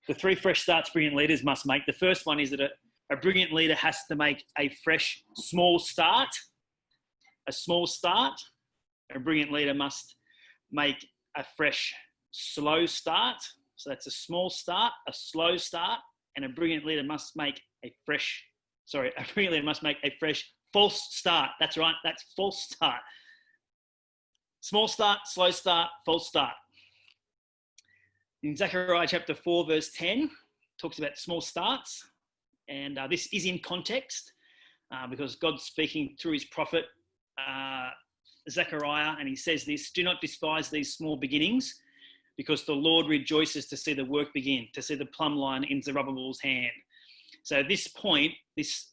the 3 fresh starts brilliant leaders must make. The first one is that a brilliant leader has to make a fresh, small start. A small start. A brilliant leader must make a fresh, slow start. So that's a small start, a slow start, and a brilliant leader must make a fresh false start. That's right, that's false start. Small start, slow start, false start. In Zechariah chapter 4, verse 10, talks about small starts. And this is in context because God's speaking through his prophet Zechariah, and he says this: do not despise these small beginnings, because the Lord rejoices to see the work begin, to see the plumb line in Zerubbabel's hand. So this point, this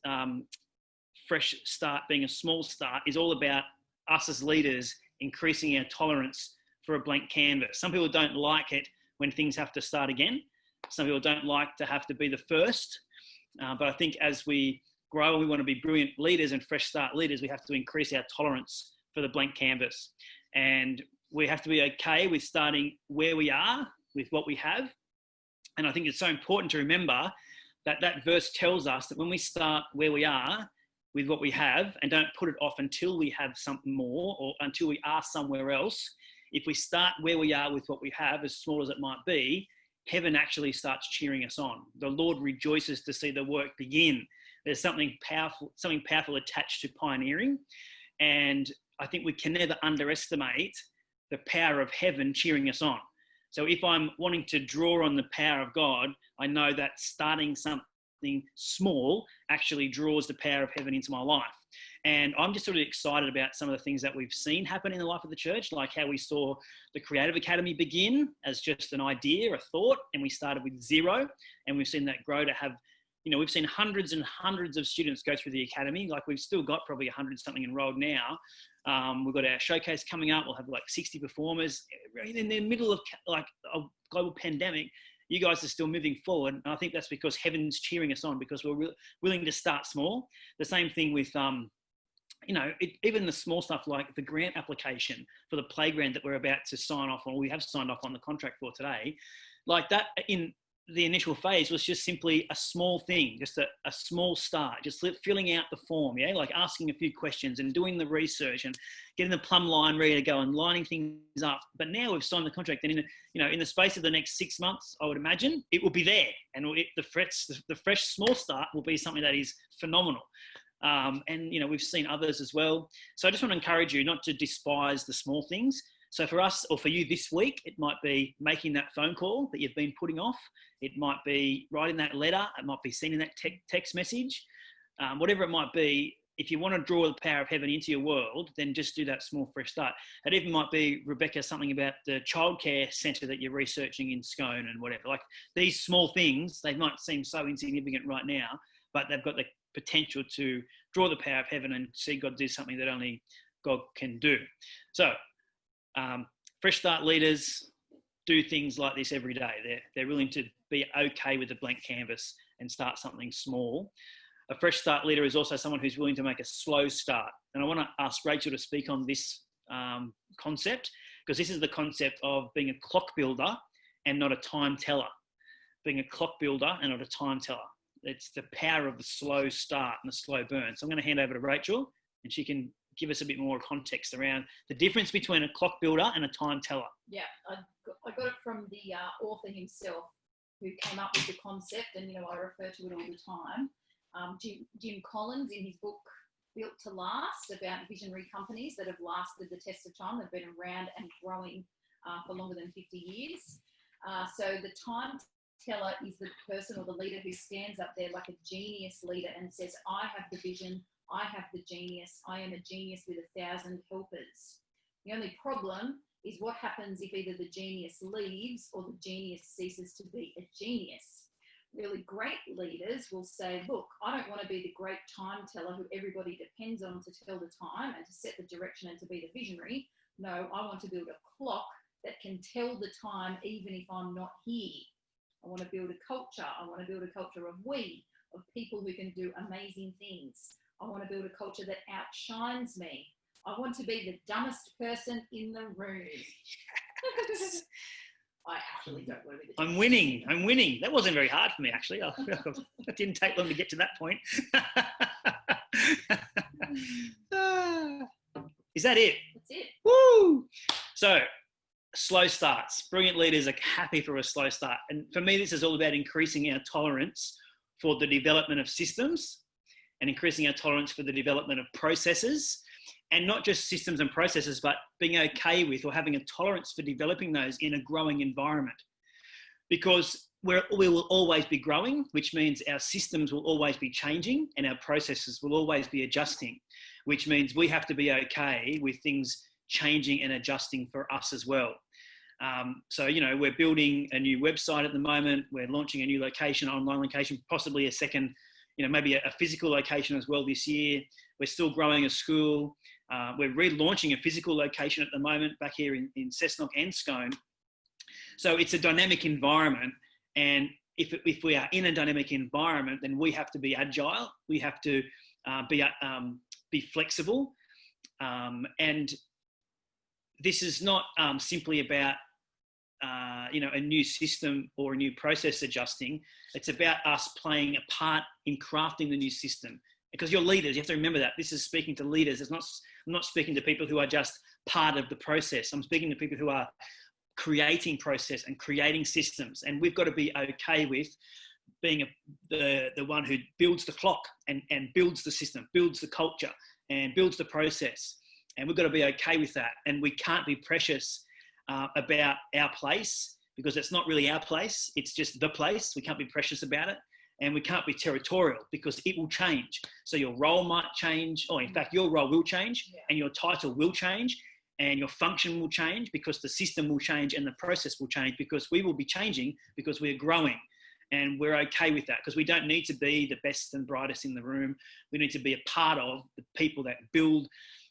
fresh start being a small start, is all about us as leaders increasing our tolerance for a blank canvas. Some people don't like it when things have to start again. Some people don't like to have to be the first. But I think as we grow and we want to be brilliant leaders and fresh start leaders, we have to increase our tolerance for the blank canvas. And we have to be okay with starting where we are with what we have. And I think it's so important to remember that that verse tells us that when we start where we are with what we have and don't put it off until we have something more or until we are somewhere else, if we start where we are with what we have, as small as it might be, heaven actually starts cheering us on. The Lord rejoices to see the work begin. There's something powerful attached to pioneering. And I think we can never underestimate the power of heaven cheering us on. So if I'm wanting to draw on the power of God, I know that starting something small actually draws the power of heaven into my life. And I'm just sort of excited about some of the things that we've seen happen in the life of the church, like how we saw the Creative Academy begin as just an idea, a thought, and we started with 0, and we've seen that grow to have, we've seen hundreds and hundreds of students go through the academy. Like we've still got probably 100 something enrolled now. We've got our showcase coming up. We'll have like 60 performers in the middle of like a global pandemic. You guys are still moving forward. And I think that's because heaven's cheering us on, because we're willing to start small. The same thing with, even the small stuff like the grant application for the playground that we're about to sign off on, we have signed off on the contract for today. Like that in the initial phase was just simply a small thing, just a small start, just filling out the form, like asking a few questions and doing the research and getting the plumb line ready to go and lining things up. But now we've signed the contract, and in the space of the next 6 months, I would imagine it will be there, and the fresh small start will be something that is phenomenal. And we've seen others as well. So I just want to encourage you not to despise the small things. So for us, or for you this week, it might be making that phone call that you've been putting off. It might be writing that letter. It might be sending that text message. Whatever it might be, if you want to draw the power of heaven into your world, then just do that small fresh start. It even might be, Rebecca, something about the childcare centre that you're researching in Scone and whatever. Like these small things, they might seem so insignificant right now, but they've got the potential to draw the power of heaven and see God do something that only God can do. So fresh start leaders do things like this every day. They're willing to be okay with a blank canvas and start something small. A fresh start leader is also someone who's willing to make a slow start. And I want to ask Rachel to speak on this concept, because this is the concept of being a clock builder and not a time teller. Being a clock builder and not a time teller. It's the power of the slow start and the slow burn. So I'm going to hand over to Rachel, and she can give us a bit more context around the difference between a clock builder and a time teller. Yeah, I got it from the author himself, who came up with the concept, and I refer to it all the time. Jim Collins, in his book Built to Last, about visionary companies that have lasted the test of time. They've been around and growing for longer than 50 years. So the time teller is the person or the leader who stands up there like a genius leader and says, I have the vision, I have the genius, I am a genius with 1,000 helpers. The only problem is what happens if either the genius leaves or the genius ceases to be a genius. Really great leaders will say, look, I don't want to be the great time teller who everybody depends on to tell the time and to set the direction and to be the visionary. No, I want to build a clock that can tell the time even if I'm not here. I want to build a culture. I want to build a culture of people who can do amazing things. I want to build a culture that outshines me. I want to be the dumbest person in the room. Yes. I actually don't want to be the I'm winning. That wasn't very hard for me, actually. It didn't take long to get to that point. Is that it? That's it. Woo! So, slow starts. Brilliant leaders are happy for a slow start. And for me, this is all about increasing our tolerance for the development of systems and increasing our tolerance for the development of processes. And not just systems and processes, but being okay with or having a tolerance for developing those in a growing environment. Because we will always be growing, which means our systems will always be changing and our processes will always be adjusting, which means we have to be okay with things changing and adjusting for us as well. So, we're building a new website at the moment. We're launching a new location, online location, possibly a second, maybe a physical location as well this year. We're still growing a school. We're relaunching a physical location at the moment back here in Cessnock and Scone. So it's a dynamic environment. And if we are in a dynamic environment, then we have to be agile. We have to be flexible. And this is not simply about, a new system or a new process adjusting. It's about us playing a part in crafting the new system. Because you're leaders, you have to remember that. This is speaking to leaders. I'm not speaking to people who are just part of the process. I'm speaking to people who are creating process and creating systems. And we've got to be okay with being the one who builds the clock and builds the system, builds the culture and builds the process. And we've got to be okay with that. And we can't be precious about our place, because it's not really our place. It's just the place. We can't be precious about it. And we can't be territorial, because it will change. So your role might change, or in fact, your role will change, and your title will change, and your function will change, because the system will change and the process will change, because we will be changing, because we're growing. And we're okay with that, because we don't need to be the best and brightest in the room. We need to be a part of the people that build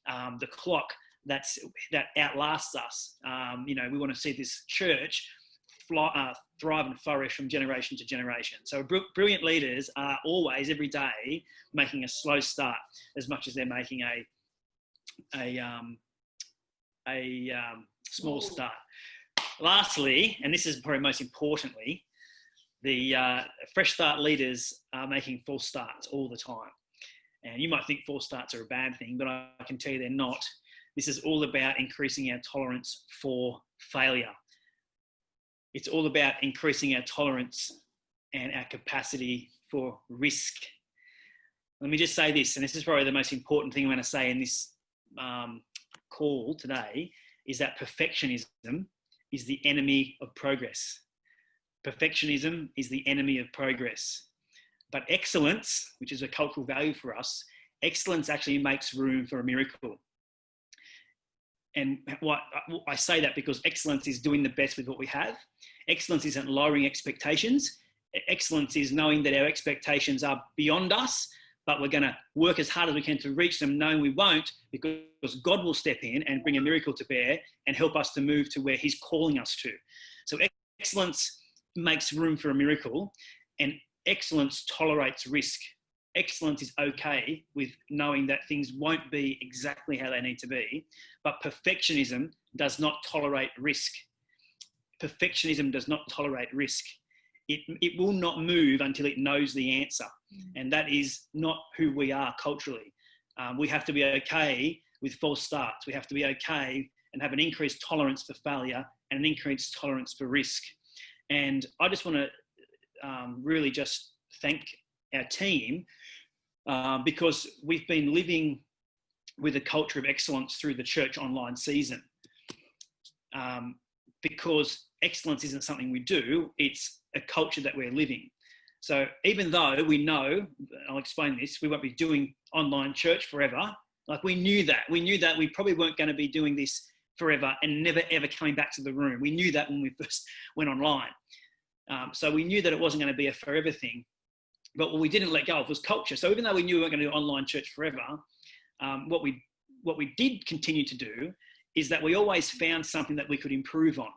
the clock that outlasts us. We want to see this church thrive and flourish from generation to generation. So brilliant leaders are always, every day, making a slow start as much as they're making a small start. Lastly, and this is probably most importantly, the fresh start leaders are making false starts all the time. And you might think false starts are a bad thing, but I can tell you they're not. This is all about increasing our tolerance for failure. It's all about increasing our tolerance and our capacity for risk. Let me just say this, and this is probably the most important thing I'm going to say in this call today, is that perfectionism is the enemy of progress. Perfectionism is the enemy of progress. But excellence, which is a cultural value for us, excellence actually makes room for a miracle. And I say that because excellence is doing the best with what we have. Excellence isn't lowering expectations. Excellence is knowing that our expectations are beyond us, but we're going to work as hard as we can to reach them, knowing we won't, because God will step in and bring a miracle to bear and help us to move to where he's calling us to. So excellence makes room for a miracle, and excellence tolerates risk. Excellence is okay with knowing that things won't be exactly how they need to be, but perfectionism does not tolerate risk. Perfectionism does not tolerate risk. It will not move until it knows the answer. And that is not who we are culturally. We have to be okay with false starts. We have to be okay and have an increased tolerance for failure and an increased tolerance for risk. And I just want to really just thank our team because we've been living with a culture of excellence through the church online season. Because excellence isn't something we do, it's a culture that we're living. So even though we know, I'll explain this, we won't be doing online church forever. Like we knew that we probably weren't going to be doing this forever and never ever coming back to the room. We knew that when we first went online. So we knew that it wasn't going to be a forever thing. But what we didn't let go of was culture. So even though we knew we weren't going to do online church forever, what we did continue to do is that we always found something that we could improve on.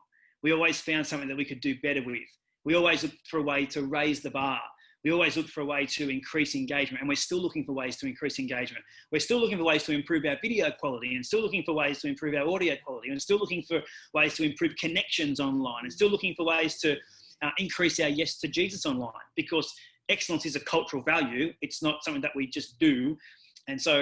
We always found something that we could do better with. We always looked for a way to raise the bar. We always look for a way to increase engagement, and we're still looking for ways to increase engagement. We're still looking for ways to improve our video quality, and still looking for ways to improve our audio quality, and still looking for ways to improve connections online, and still looking for ways to increase our yes to Jesus online, because excellence is a cultural value. It's not something that we just do. And so